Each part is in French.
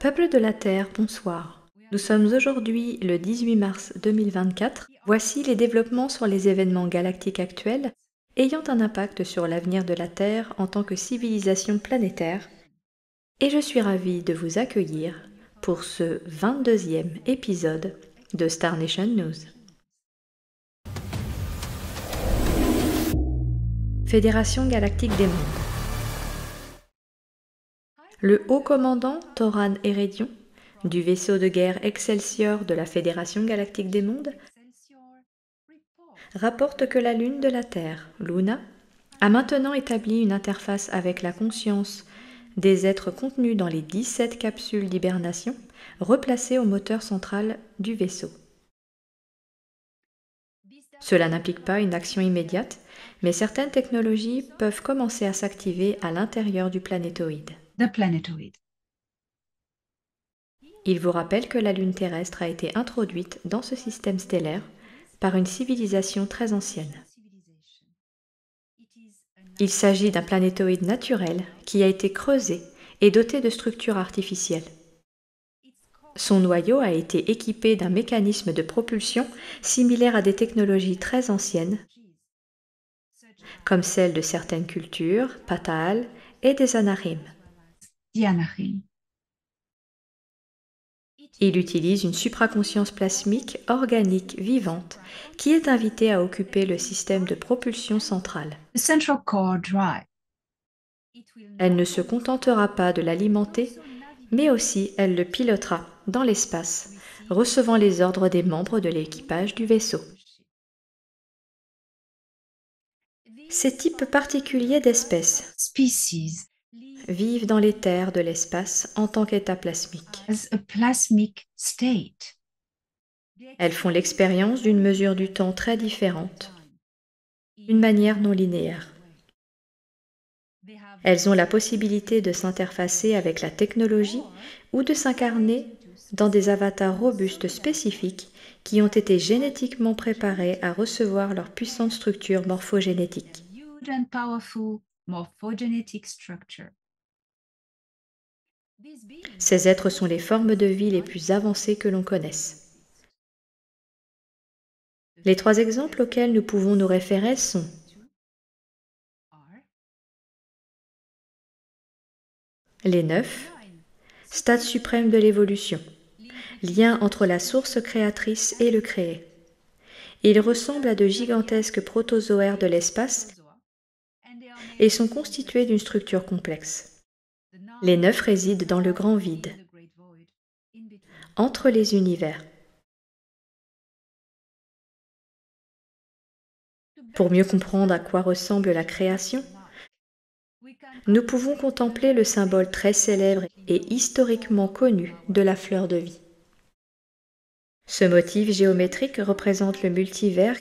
Peuple de la Terre, bonsoir. Nous sommes aujourd'hui le 18 mars 2024. Voici les développements sur les événements galactiques actuels ayant un impact sur l'avenir de la Terre en tant que civilisation planétaire. Et je suis ravie de vous accueillir pour ce 22e épisode de Star Nation News. Fédération galactique des mondes. Le haut commandant Toran Erédion, du vaisseau de guerre Excelsior de la Fédération galactique des mondes, rapporte que la Lune de la Terre, Luna, a maintenant établi une interface avec la conscience des êtres contenus dans les 17 capsules d'hibernation replacées au moteur central du vaisseau. Cela n'implique pas une action immédiate, mais certaines technologies peuvent commencer à s'activer à l'intérieur du planétoïde. Il vous rappelle que la Lune terrestre a été introduite dans ce système stellaire par une civilisation très ancienne. Il s'agit d'un planétoïde naturel qui a été creusé et doté de structures artificielles. Son noyau a été équipé d'un mécanisme de propulsion similaire à des technologies très anciennes, comme celles de certaines cultures, Pata'al et des Anarim. Il utilise une supraconscience plasmique organique vivante qui est invitée à occuper le système de propulsion central. Elle ne se contentera pas de l'alimenter, mais aussi elle le pilotera dans l'espace, recevant les ordres des membres de l'équipage du vaisseau. Ces types particuliers d'espèces vivent dans les terres de l'espace en tant qu'état plasmique. Elles font l'expérience d'une mesure du temps très différente, d'une manière non linéaire. Elles ont la possibilité de s'interfacer avec la technologie ou de s'incarner dans des avatars robustes spécifiques qui ont été génétiquement préparés à recevoir leur puissante structure morphogénétique. Ces êtres sont les formes de vie les plus avancées que l'on connaisse. Les 3 exemples auxquels nous pouvons nous référer sont les 9, stade suprême de l'évolution, lien entre la source créatrice et le créé. Ils ressemblent à de gigantesques protozoaires de l'espace et sont constitués d'une structure complexe. Les 9 résident dans le grand vide, entre les univers. Pour mieux comprendre à quoi ressemble la création, nous pouvons contempler le symbole très célèbre et historiquement connu de la fleur de vie. Ce motif géométrique représente le multivers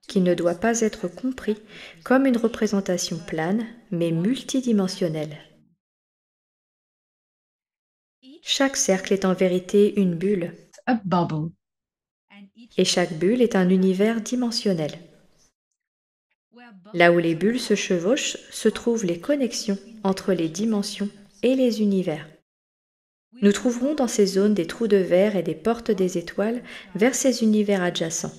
qui ne doit pas être compris comme une représentation plane, mais multidimensionnelle. Chaque cercle est en vérité une bulle, et chaque bulle est un univers dimensionnel. Là où les bulles se chevauchent se trouvent les connexions entre les dimensions et les univers. Nous trouverons dans ces zones des trous de verre et des portes des étoiles vers ces univers adjacents.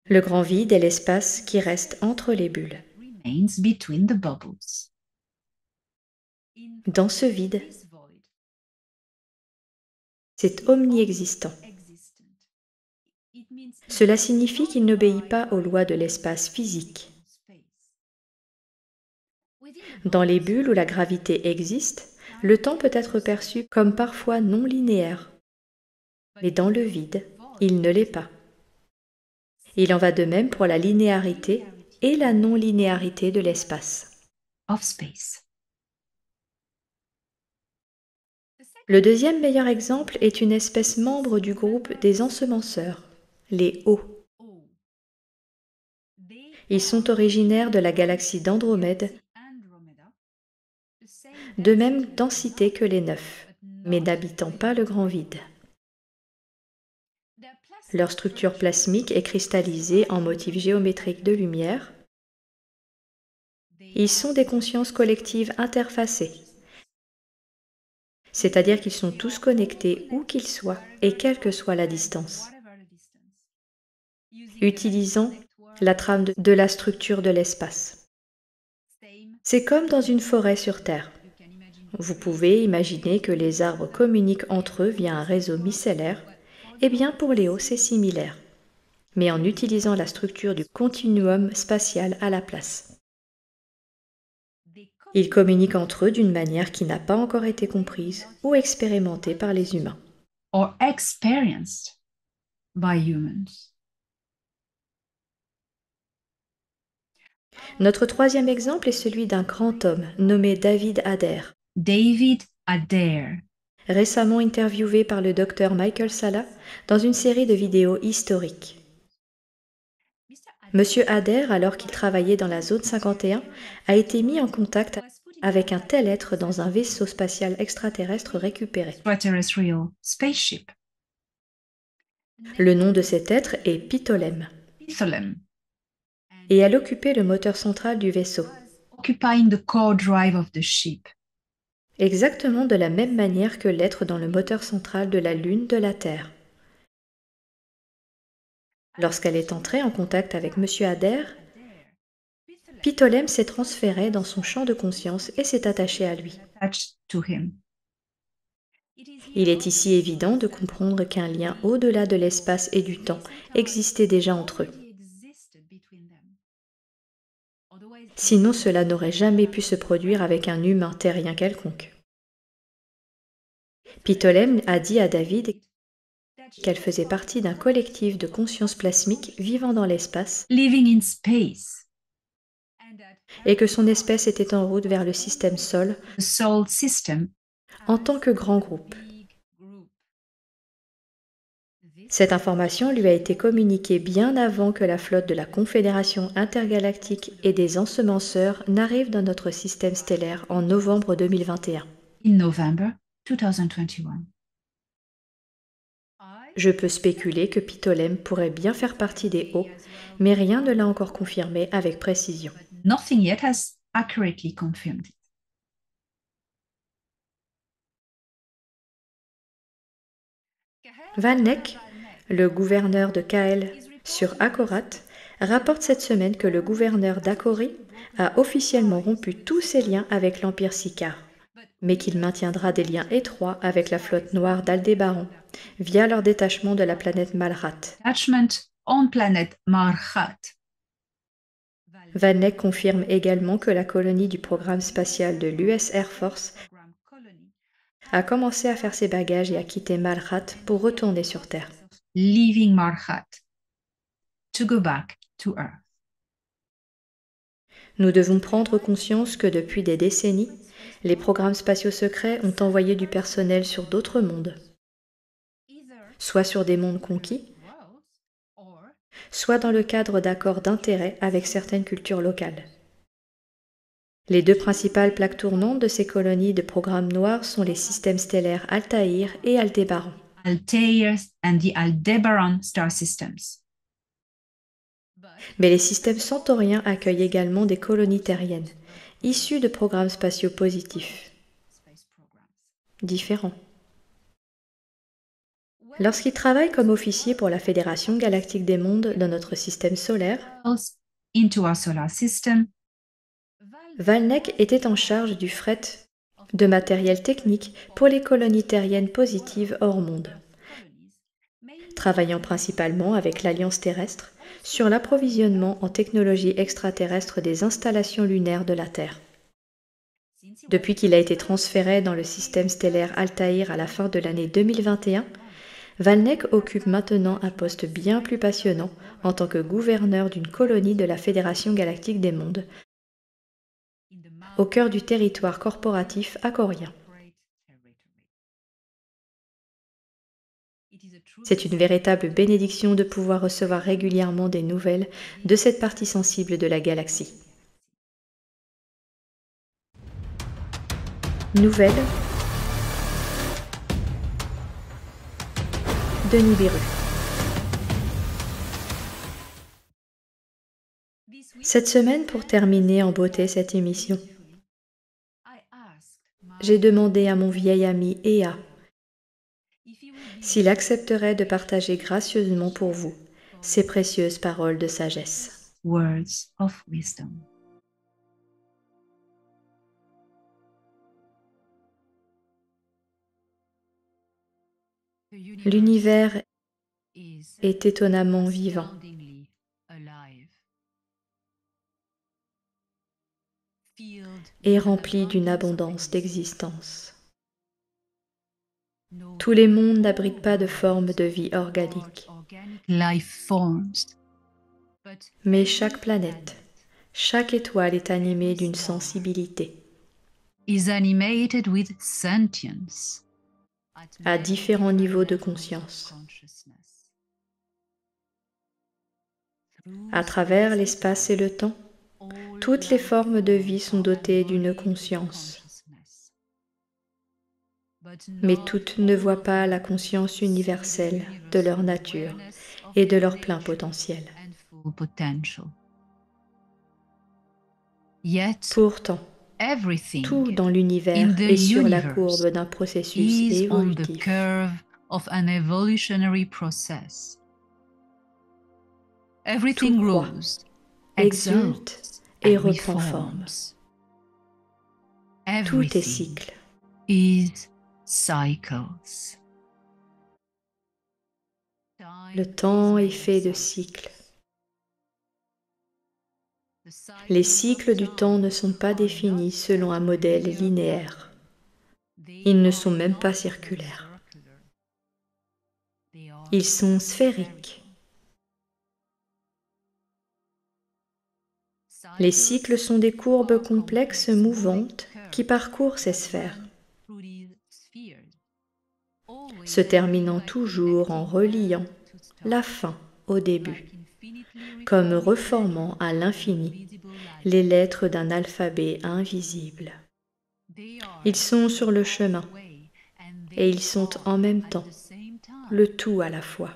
Le grand vide est l'espace qui reste entre les bulles. Dans ce vide, c'est omniexistant. Cela signifie qu'il n'obéit pas aux lois de l'espace physique. Dans les bulles où la gravité existe, le temps peut être perçu comme parfois non linéaire. Mais dans le vide, il ne l'est pas. Il en va de même pour la linéarité et la non-linéarité de l'espace. Le deuxième meilleur exemple est une espèce membre du groupe des ensemenceurs, les O. Ils sont originaires de la galaxie d'Andromède, de même densité que les 9, mais n'habitant pas le grand vide. Leur structure plasmique est cristallisée en motifs géométriques de lumière. Ils sont des consciences collectives interfacées, c'est-à-dire qu'ils sont tous connectés où qu'ils soient et quelle que soit la distance, utilisant la trame de la structure de l'espace. C'est comme dans une forêt sur Terre. Vous pouvez imaginer que les arbres communiquent entre eux via un réseau mycellaire. Eh bien, pour Léo, c'est similaire, mais en utilisant la structure du continuum spatial à la place. Ils communiquent entre eux d'une manière qui n'a pas encore été comprise ou expérimentée par les humains. Or experienced by humans. Notre troisième exemple est celui d'un grand homme nommé David Adair. David Adair, Récemment interviewé par le docteur Michael Salla dans une série de vidéos historiques. Monsieur Adair, alors qu'il travaillait dans la zone 51, a été mis en contact avec un tel être dans un vaisseau spatial extraterrestre récupéré. extraterrestrial spaceship. Le nom de cet être est Ptolemy, Ptolemy, et elle occupait le moteur central du vaisseau, occupying the core drive of the ship. exactement de la même manière que l'être dans le moteur central de la Lune de la Terre. Lorsqu'elle est entrée en contact avec Monsieur Adair, Ptolemy s'est transféré dans son champ de conscience et s'est attaché à lui. Attached to him. Il est ici évident de comprendre qu'un lien au-delà de l'espace et du temps existait déjà entre eux. Sinon, cela n'aurait jamais pu se produire avec un humain terrien quelconque. Ptolemy a dit à David qu'elle faisait partie d'un collectif de conscience plasmique vivant dans l'espace Living in space. et que son espèce était en route vers le système Sol The Sol system. en tant que grand groupe. Cette information lui a été communiquée bien avant que la flotte de la Confédération intergalactique et des ensemenceurs n'arrive dans notre système stellaire en novembre 2021. In November 2021. Je peux spéculer que Ptolemy pourrait bien faire partie des Hauts, mais rien ne l'a encore confirmé avec précision. Nothing yet has accurately confirmed it. Valnek, le gouverneur de Kael sur Akorat, rapporte cette semaine que le gouverneur d'Akori a officiellement rompu tous ses liens avec l'Empire Sicard, mais qu'il maintiendra des liens étroits avec la flotte noire d'Aldébaran via leur détachement de la planète Malrat. Attachment on planet Marhat. Valnek confirme également que la colonie du programme spatial de l'US Air Force a commencé à faire ses bagages et à quitter Malrat pour retourner sur Terre. Leaving Marhat to go back to Earth. Nous devons prendre conscience que depuis des décennies, les programmes spatiaux secrets ont envoyé du personnel sur d'autres mondes, soit sur des mondes conquis, soit dans le cadre d'accords d'intérêt avec certaines cultures locales. Les deux principales plaques tournantes de ces colonies de programmes noirs sont les systèmes stellaires Altaïr et Aldébaran. Altair and the Aldebaran star systems. Mais les systèmes centauriens accueillent également des colonies terriennes, issues de programmes spatiaux positifs, différents. Lorsqu'il travaille comme officier pour la Fédération galactique des mondes dans notre système solaire, Into our solar system, Valnek était en charge du fret de matériel technique pour les colonies terriennes positives hors monde, travaillant principalement avec l'Alliance terrestre sur l'approvisionnement en technologie extraterrestre des installations lunaires de la Terre. Depuis qu'il a été transféré dans le système stellaire Altaïr à la fin de l'année 2021, Valnek occupe maintenant un poste bien plus passionnant en tant que gouverneur d'une colonie de la Fédération galactique des mondes, au cœur du territoire corporatif akorien. C'est une véritable bénédiction de pouvoir recevoir régulièrement des nouvelles de cette partie sensible de la galaxie. Nouvelles de Nibiru. Cette semaine, pour terminer en beauté cette émission, j'ai demandé à mon vieil ami Ea s'il accepterait de partager gracieusement pour vous ces précieuses paroles de sagesse. Words of wisdom. L'univers est étonnamment vivant. Et rempli d'une abondance d'existence. Tous les mondes n'abritent pas de forme de vie organique. Mais chaque planète, chaque étoile est animée d'une sensibilité. À différents niveaux de conscience. À travers l'espace et le temps, toutes les formes de vie sont dotées d'une conscience. Mais toutes ne voient pas la conscience universelle de leur nature et de leur plein potentiel. Pourtant, tout dans l'univers est sur la courbe d'un processus évolutif. Tout croît, exulte et reprend forme. Tout est cycle. Le temps est fait de cycles. Les cycles du temps ne sont pas définis selon un modèle linéaire. Ils ne sont même pas circulaires. Ils sont sphériques. Les cycles sont des courbes complexes mouvantes qui parcourent ces sphères, se terminant toujours en reliant la fin au début, comme reformant à l'infini les lettres d'un alphabet invisible. Ils sont sur le chemin et ils sont en même temps le tout à la fois.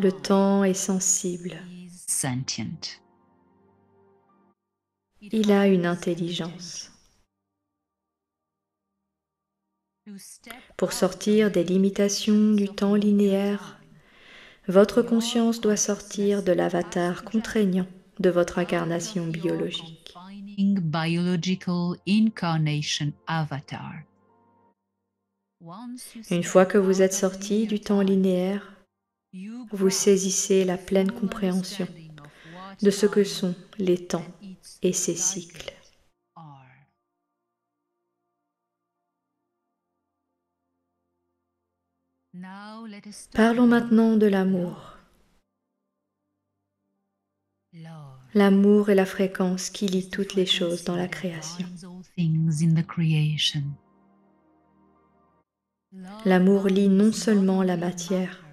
Le temps est sensible. Il a une intelligence. Pour sortir des limitations du temps linéaire, votre conscience doit sortir de l'avatar contraignant de votre incarnation biologique. Une fois que vous êtes sorti du temps linéaire, vous saisissez la pleine compréhension de ce que sont les temps et ses cycles. Parlons maintenant de l'amour. L'amour est la fréquence qui lie toutes les choses dans la création. L'amour lie non seulement la matière,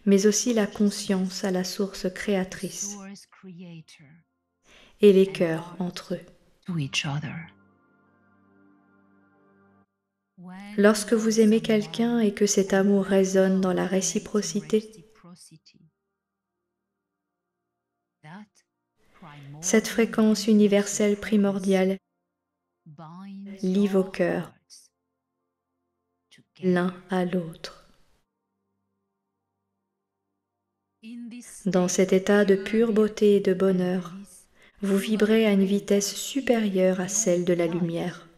mais aussi la conscience à la source créatrice et les cœurs entre eux. Lorsque vous aimez quelqu'un et que cet amour résonne dans la réciprocité, cette fréquence universelle primordiale lie vos cœurs l'un à l'autre. Dans cet état de pure beauté et de bonheur, vous vibrez à une vitesse supérieure à celle de la lumière.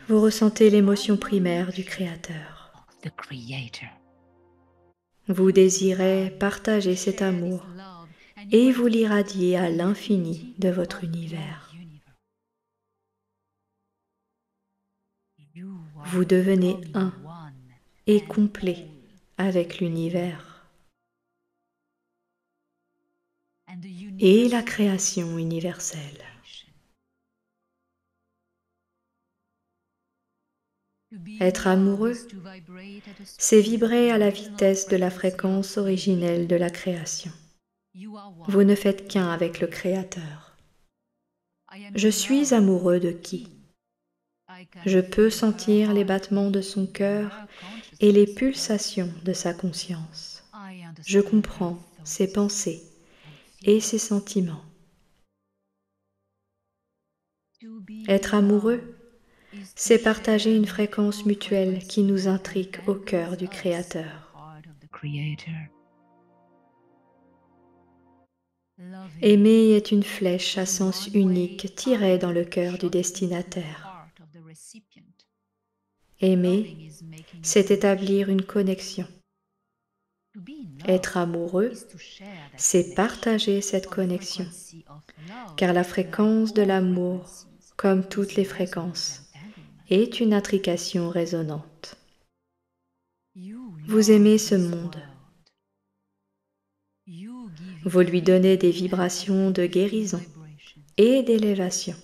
Vous ressentez l'émotion primaire du Créateur. Vous désirez partager cet amour et vous l'irradiez à l'infini de votre univers. Vous devenez un et complet avec l'univers et la création universelle. Être amoureux, c'est vibrer à la vitesse de la fréquence originelle de la création. Vous ne faites qu'un avec le Créateur. Je suis amoureux de qui? Je peux sentir les battements de son cœur et les pulsations de sa conscience. Je comprends ses pensées et ses sentiments. Être amoureux, c'est partager une fréquence mutuelle qui nous intrigue au cœur du Créateur. Aimer est une flèche à sens unique tirée dans le cœur du destinataire. Aimer, c'est établir une connexion. Être amoureux, c'est partager cette connexion, car la fréquence de l'amour, comme toutes les fréquences, est une intrication résonante. Vous aimez ce monde. Vous lui donnez des vibrations de guérison et d'élévation.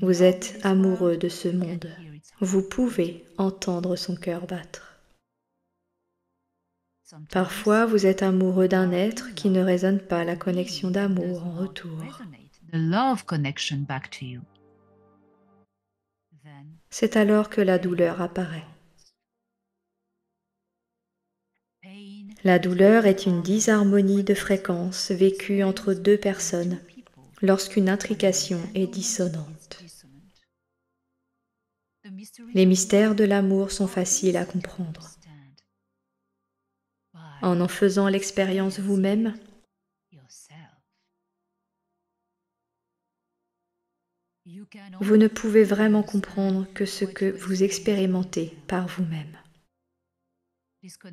Vous êtes amoureux de ce monde. Vous pouvez entendre son cœur battre. Parfois, vous êtes amoureux d'un être qui ne résonne pas la connexion d'amour en retour. C'est alors que la douleur apparaît. La douleur est une disharmonie de fréquences vécue entre deux personnes lorsqu'une intrication est dissonante. Les mystères de l'amour sont faciles à comprendre. En faisant l'expérience vous-même, vous ne pouvez vraiment comprendre que ce que vous expérimentez par vous-même.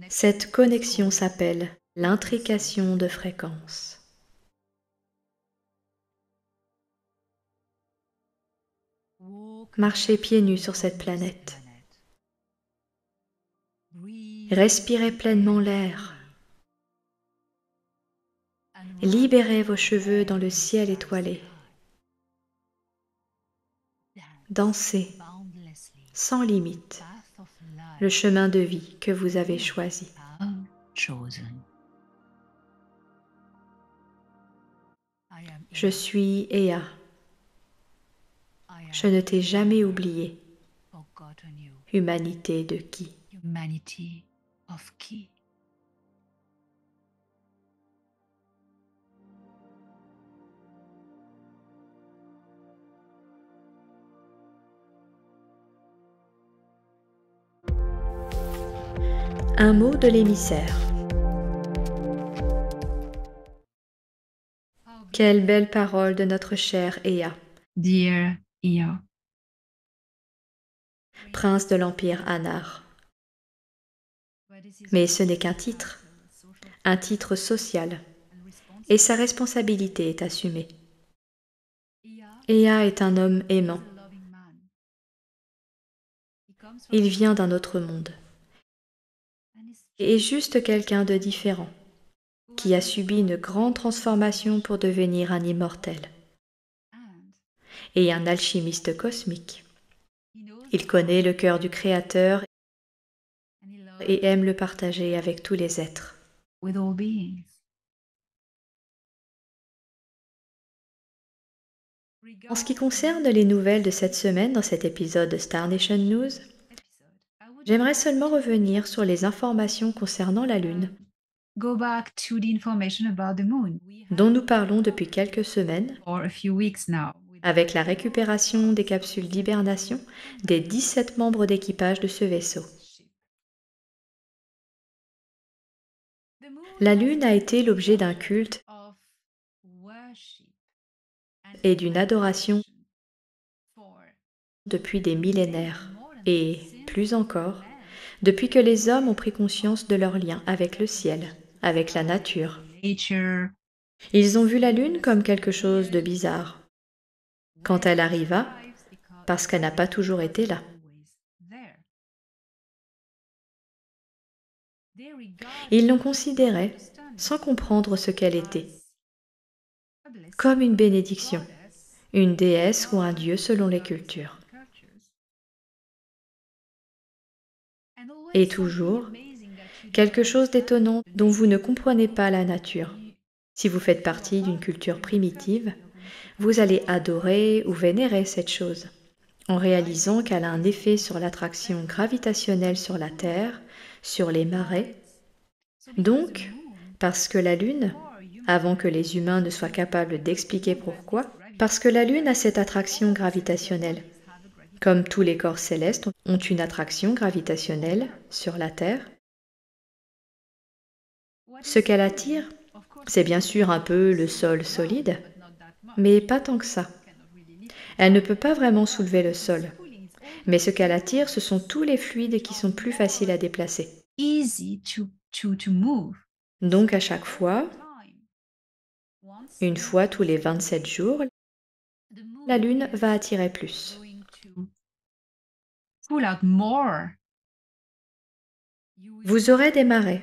Cette connexion s'appelle l'intrication de fréquences. Marchez pieds nus sur cette planète. Respirez pleinement l'air. Libérez vos cheveux dans le ciel étoilé. Dansez, sans limite, le chemin de vie que vous avez choisi. Je suis Ea. Je ne t'ai jamais oublié. Humanité de qui? Un mot de l'émissaire. Quelle belle parole de notre cher Ea. Dear Ea, Prince de l'Empire Anar. Mais ce n'est qu'un titre social, et sa responsabilité est assumée. Ea est un homme aimant. Il vient d'un autre monde, et est juste quelqu'un de différent, qui a subi une grande transformation pour devenir un immortel, et un alchimiste cosmique. Il connaît le cœur du Créateur et aime le partager avec tous les êtres. En ce qui concerne les nouvelles de cette semaine dans cet épisode de Star Nation News, j'aimerais seulement revenir sur les informations concernant la Lune, dont nous parlons depuis quelques semaines, avec la récupération des capsules d'hibernation des 17 membres d'équipage de ce vaisseau. La Lune a été l'objet d'un culte et d'une adoration depuis des millénaires, et plus encore, depuis que les hommes ont pris conscience de leur lien avec le ciel, avec la nature. Ils ont vu la Lune comme quelque chose de bizarre, quand elle arriva, parce qu'elle n'a pas toujours été là. Ils l'ont considérée, sans comprendre ce qu'elle était, comme une bénédiction, une déesse ou un dieu selon les cultures. Et toujours, quelque chose d'étonnant dont vous ne comprenez pas la nature. Si vous faites partie d'une culture primitive, vous allez adorer ou vénérer cette chose. en réalisant qu'elle a un effet sur l'attraction gravitationnelle sur la Terre, sur les marées. Donc, parce que la Lune, avant que les humains ne soient capables d'expliquer pourquoi, parce que la Lune a cette attraction gravitationnelle. Comme tous les corps célestes ont une attraction gravitationnelle sur la Terre. Ce qu'elle attire, c'est bien sûr un peu le sol solide, mais pas tant que ça. Elle ne peut pas vraiment soulever le sol. Mais ce qu'elle attire, ce sont tous les fluides qui sont plus faciles à déplacer. Easy to move. Donc à chaque fois, une fois tous les 27 jours, la Lune va attirer plus. Pull out more. Vous aurez des marées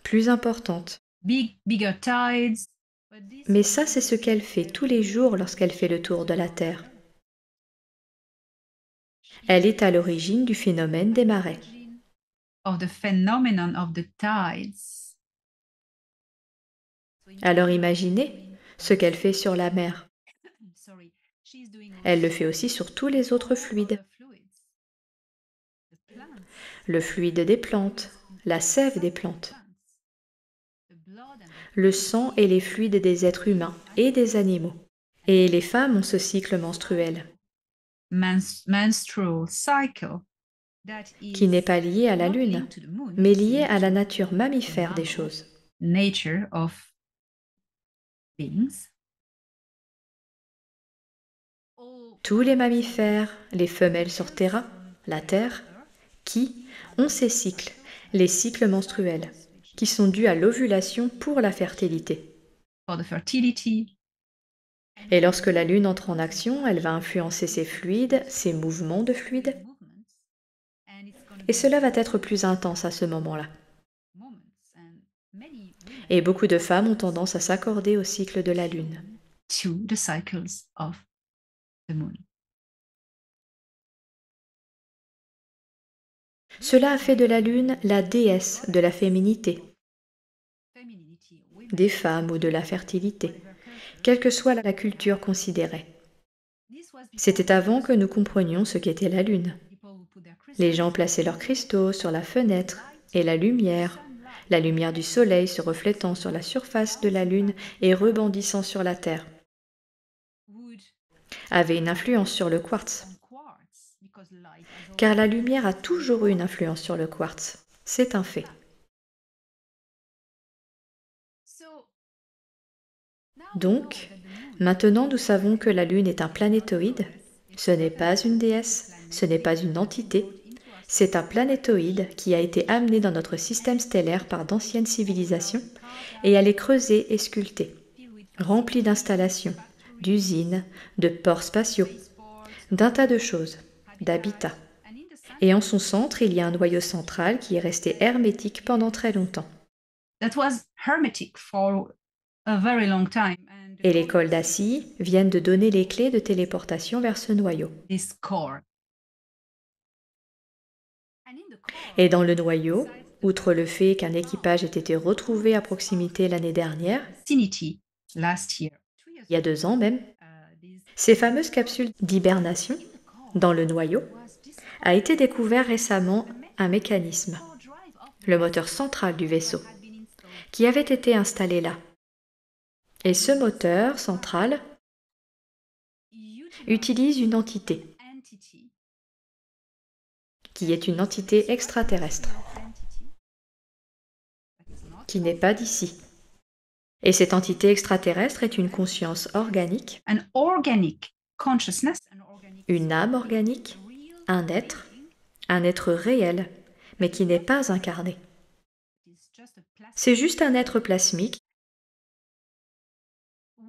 plus importantes. Bigger tides. Mais ça, c'est ce qu'elle fait tous les jours lorsqu'elle fait le tour de la Terre. Elle est à l'origine du phénomène des marées. Of the phenomenon of the tides. Alors imaginez ce qu'elle fait sur la mer. Elle le fait aussi sur tous les autres fluides. Le fluide des plantes, la sève des plantes, le sang et les fluides des êtres humains et des animaux. Et les femmes ont ce cycle menstruel, Menstrual cycle. qui n'est pas lié à la Lune, mais lié à la nature mammifère des choses. Nature of beings. Tous les mammifères, les femelles sur Terra, la Terre, qui ont ces cycles, les cycles menstruels, qui sont dus à l'ovulation pour la fertilité. For the fertility. Et lorsque la Lune entre en action, elle va influencer ces fluides, ces mouvements de fluides, et cela va être plus intense à ce moment-là. Et beaucoup de femmes ont tendance à s'accorder au cycle de la Lune. To the cycles of the moon. Cela a fait de la Lune la déesse de la féminité, des femmes ou de la fertilité, quelle que soit la culture considérée. C'était avant que nous comprenions ce qu'était la Lune. Les gens plaçaient leurs cristaux sur la fenêtre et la lumière du soleil se reflétant sur la surface de la Lune et rebondissant sur la Terre, avait une influence sur le quartz. Car la lumière a toujours eu une influence sur le quartz. C'est un fait. Donc, maintenant nous savons que la Lune est un planétoïde. Ce n'est pas une déesse, ce n'est pas une entité. C'est un planétoïde qui a été amené dans notre système stellaire par d'anciennes civilisations et elle est creusée et sculptée, remplie d'installations, d'usines, de ports spatiaux, d'un tas de choses, d'habitats. Et en son centre, il y a un noyau central qui est resté hermétique pendant très longtemps. That was hermetic for a very long time. Et les cols d'acier viennent de donner les clés de téléportation vers ce noyau. This core. Et dans le noyau, outre le fait qu'un équipage ait été retrouvé à proximité l'année dernière, Vicinity last year. il y a 2 ans même, ces fameuses capsules d'hibernation, dans le noyau, a été découvert récemment un mécanisme, le moteur central du vaisseau, qui avait été installé là. Et ce moteur central utilise une entité, qui est une entité extraterrestre, qui n'est pas d'ici. Et cette entité extraterrestre est une conscience organique, An organic consciousness. une âme organique, un être réel, mais qui n'est pas incarné. C'est juste un être plasmique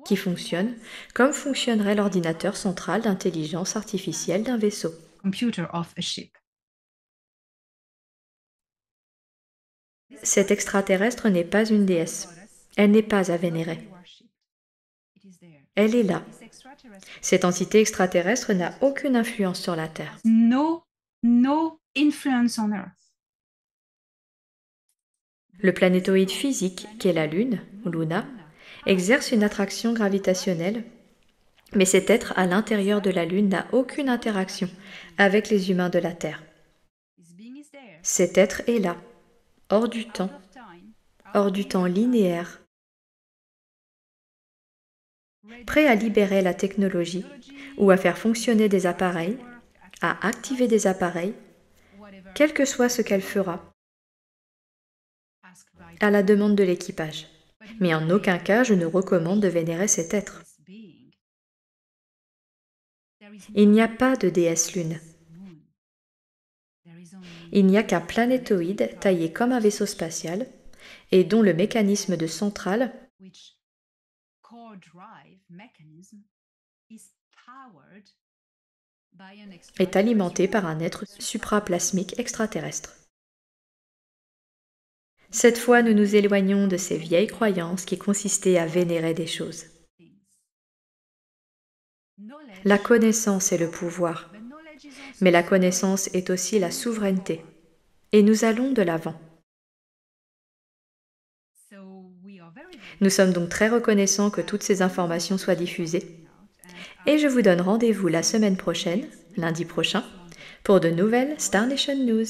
qui fonctionne comme fonctionnerait l'ordinateur central d'intelligence artificielle d'un vaisseau. Computer of a ship. Cette extraterrestre n'est pas une déesse. Elle n'est pas à vénérer. Elle est là. Cette entité extraterrestre n'a aucune influence sur la Terre. No influence on Earth. Le planétoïde physique, qu'est la Lune, ou Luna, exerce une attraction gravitationnelle Mais cet être à l'intérieur de la Lune n'a aucune interaction avec les humains de la Terre. Cet être est là, hors du temps linéaire, prêt à libérer la technologie ou à faire fonctionner des appareils, à activer des appareils, quel que soit ce qu'elle fera, à la demande de l'équipage. Mais en aucun cas je ne recommande de vénérer cet être. Il n'y a pas de déesse lune. Il n'y a qu'un planétoïde taillé comme un vaisseau spatial et dont le mécanisme de centrale est alimenté par un être supraplasmique extraterrestre. Cette fois, nous nous éloignons de ces vieilles croyances qui consistaient à vénérer des choses. La connaissance est le pouvoir, mais la connaissance est aussi la souveraineté, et nous allons de l'avant. Nous sommes donc très reconnaissants que toutes ces informations soient diffusées, et je vous donne rendez-vous la semaine prochaine, lundi prochain, pour de nouvelles Star Nation News.